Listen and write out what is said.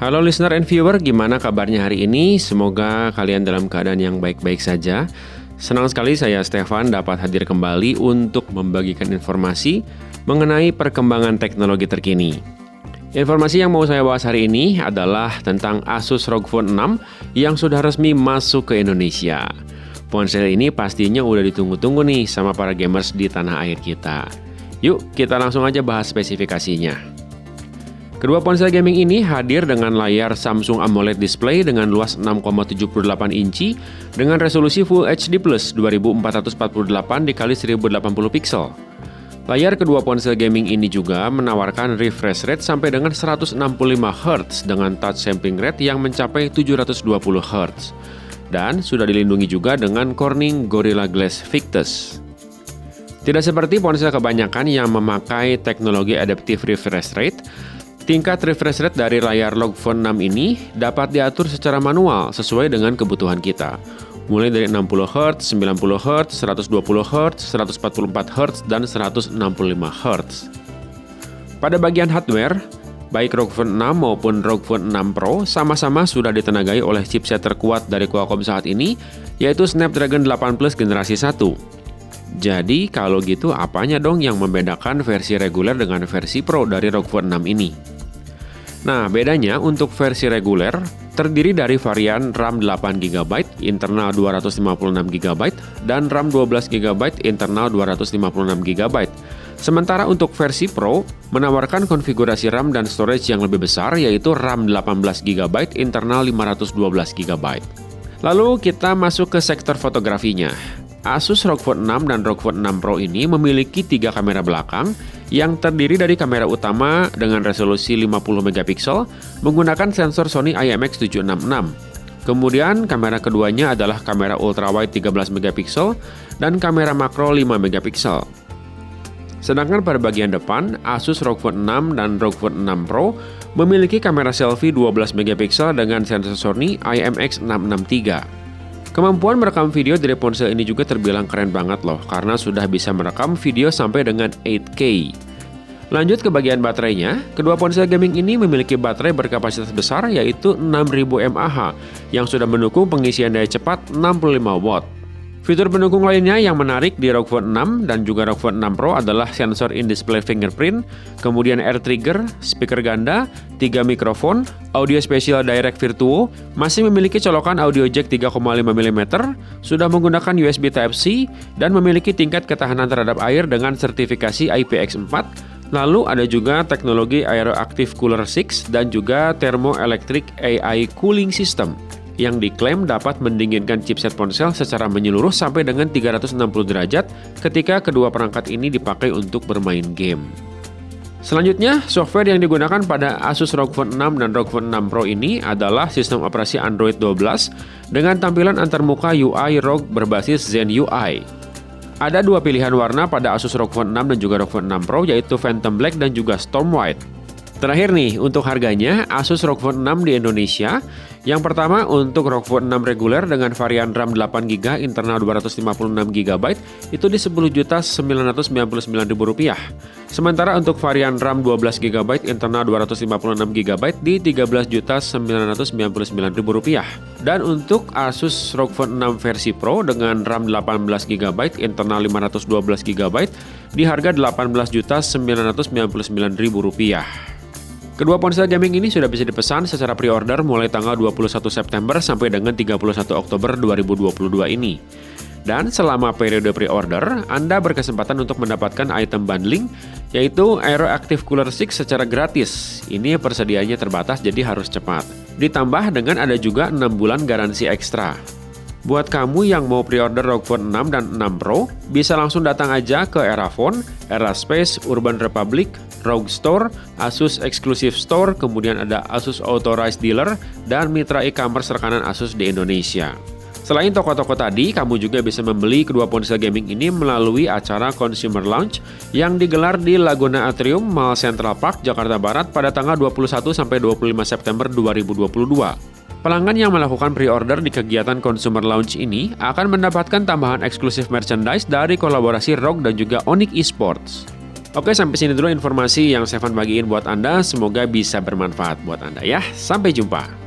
Halo listener and viewer, gimana kabarnya hari ini? Semoga kalian dalam keadaan yang baik-baik saja. Senang sekali saya Stefan dapat hadir kembali untuk membagikan informasi mengenai perkembangan teknologi terkini. Informasi yang mau saya bahas hari ini adalah tentang Asus ROG Phone 6 yang sudah resmi masuk ke Indonesia. Ponsel ini pastinya udah ditunggu-tunggu nih sama para gamers di tanah air kita. Yuk, kita langsung aja bahas spesifikasinya. Kedua ponsel gaming ini hadir dengan layar Samsung AMOLED display dengan luas 6,78 inci dengan resolusi Full HD+ 2448 x 1080 pixel. Layar kedua ponsel gaming ini juga menawarkan refresh rate sampai dengan 165 Hz dengan touch sampling rate yang mencapai 720 Hz. Dan sudah dilindungi juga dengan Corning Gorilla Glass Victus. Tidak seperti ponsel kebanyakan yang memakai teknologi adaptive refresh rate, tingkat refresh rate dari layar ROG Phone 6 ini dapat diatur secara manual sesuai dengan kebutuhan kita. Mulai dari 60 Hz, 90 Hz, 120 Hz, 144 Hz, dan 165 Hz. Pada bagian hardware, baik ROG Phone 6 maupun ROG Phone 6 Pro sama-sama sudah ditenagai oleh chipset terkuat dari Qualcomm saat ini, yaitu Snapdragon 8 Plus generasi 1. Jadi kalau gitu apanya dong yang membedakan versi reguler dengan versi Pro dari ROG Phone 6 ini? Nah, bedanya untuk versi reguler terdiri dari varian RAM 8GB, internal 256GB, dan RAM 12GB, internal 256GB. Sementara untuk versi Pro menawarkan konfigurasi RAM dan storage yang lebih besar yaitu RAM 18GB, internal 512GB. Lalu kita masuk ke sektor fotografinya. Asus ROG Phone 6 dan ROG Phone 6 Pro ini memiliki 3 kamera belakang yang terdiri dari kamera utama dengan resolusi 50MP menggunakan sensor Sony IMX766. Kemudian kamera keduanya adalah kamera ultrawide 13MP dan kamera makro 5MP. Sedangkan pada bagian depan, Asus ROG Phone 6 dan ROG Phone 6 Pro memiliki kamera selfie 12MP dengan sensor Sony IMX663. Kemampuan merekam video dari ponsel ini juga terbilang keren banget loh, karena sudah bisa merekam video sampai dengan 8K. Lanjut ke bagian baterainya, kedua ponsel gaming ini memiliki baterai berkapasitas besar yaitu 6000 mAh yang sudah mendukung pengisian daya cepat 65 watt. Fitur pendukung lainnya yang menarik di ROG Phone 6 dan juga ROG Phone 6 Pro adalah sensor in-display fingerprint, kemudian air trigger, speaker ganda, 3 mikrofon, audio spesial direct virtuo, masih memiliki colokan audio jack 3,5mm, sudah menggunakan USB Type-C, dan memiliki tingkat ketahanan terhadap air dengan sertifikasi IPX4, lalu ada juga teknologi Aeroactive Cooler 6 dan juga Thermoelectric AI Cooling System yang diklaim dapat mendinginkan chipset ponsel secara menyeluruh sampai dengan 360 derajat ketika kedua perangkat ini dipakai untuk bermain game. Selanjutnya, software yang digunakan pada Asus ROG Phone 6 dan ROG Phone 6 Pro ini adalah sistem operasi Android 12 dengan tampilan antarmuka UI ROG berbasis Zen UI. Ada dua pilihan warna pada Asus ROG Phone 6 dan juga ROG Phone 6 Pro yaitu Phantom Black dan juga Storm White. Terakhir nih, untuk harganya, Asus ROG Phone 6 di Indonesia. Yang pertama, untuk ROG Phone 6 reguler dengan varian RAM 8GB, internal 256GB, itu di Rp10.999.000. Sementara untuk varian RAM 12GB, internal 256GB di Rp13.999.000. Dan untuk Asus ROG Phone 6 versi Pro dengan RAM 18GB, internal 512GB, di harga Rp18.999.000. Kedua ponsel gaming ini sudah bisa dipesan secara pre-order mulai tanggal 21 September sampai dengan 31 Oktober 2022 ini. Dan selama periode pre-order, Anda berkesempatan untuk mendapatkan item bundling, yaitu Aeroactive Cooler 6 secara gratis. Ini persediaannya terbatas, jadi harus cepat. Ditambah dengan ada juga 6 bulan garansi ekstra. Buat kamu yang mau pre-order ROG Phone 6 dan 6 Pro, bisa langsung datang aja ke Erafone, Eraspace, Urban Republic, ROG Store, Asus Exclusive Store, kemudian ada Asus Authorized Dealer, dan mitra e-commerce rekanan Asus di Indonesia. Selain toko-toko tadi, kamu juga bisa membeli kedua ponsel gaming ini melalui acara Consumer Launch yang digelar di Laguna Atrium, Mall Central Park, Jakarta Barat pada tanggal 21 sampai 25 September 2022. Pelanggan yang melakukan pre-order di kegiatan Consumer Launch ini akan mendapatkan tambahan eksklusif merchandise dari kolaborasi ROG dan juga Onyx Esports. Oke, sampai sini dulu informasi yang Stefan bagiin buat Anda. Semoga bisa bermanfaat buat Anda ya. Sampai jumpa.